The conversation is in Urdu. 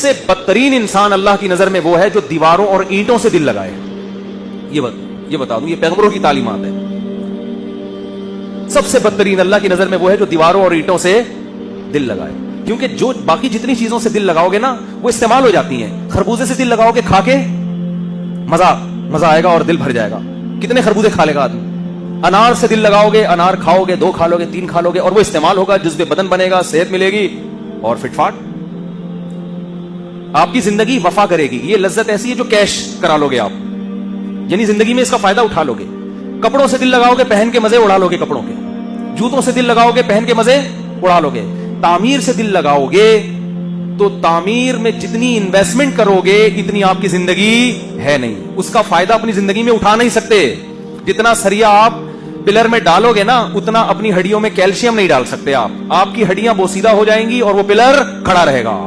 سے بدترین انسان اللہ کی نظر میں وہ ہے جو دیواروں اور اینٹوں سے دل لگائے. یہ بتا دوں, یہ پیغمبروں کی تعلیمات ہے. سب سے بدترین اللہ کی نظر میں وہ ہے جو دیواروں اور اینٹوں سے دل لگائے. کیونکہ جو باقی جتنی چیزوں سے دل لگاؤ گے نا وہ استعمال ہو جاتی ہیں. خربوزے سے دل لگاؤ گے, کھا کے مزہ آئے گا اور دل بھر جائے گا, کتنے خربوزے کھا لے گا آدمی. انار سے دل لگاؤ گے, انار کھاؤ گے, 2 کھا لو گے, 3 کھا لو گے, اور وہ استعمال ہوگا, جزو بدن بنے گا, صحت ملے گی اور فٹ فاٹ. آپ کی زندگی وفا کرے گی. یہ لذت ایسی ہے جو کیش کرا لو گے آپ, یعنی زندگی میں اس کا فائدہ اٹھا لو گے. کپڑوں سے دل لگاؤ گے, پہن کے مزے اڑا لو گے کپڑوں کے. جوتوں سے دل لگاؤ گے, پہن کے مزے اڑا لو گے. تعمیر سے دل لگاؤ گے تو تعمیر میں جتنی انویسٹمنٹ کرو گے اتنی آپ کی زندگی ہے نہیں. اس کا فائدہ اپنی زندگی میں اٹھا نہیں سکتے. جتنا سریا آپ پلر میں ڈالو گے نا اتنا اپنی ہڈیوں میں کیلشیم نہیں ڈال سکتے آپ. آپ کی ہڈیاں بوسیدہ ہو جائیں گی اور وہ پلر کھڑا رہے گا.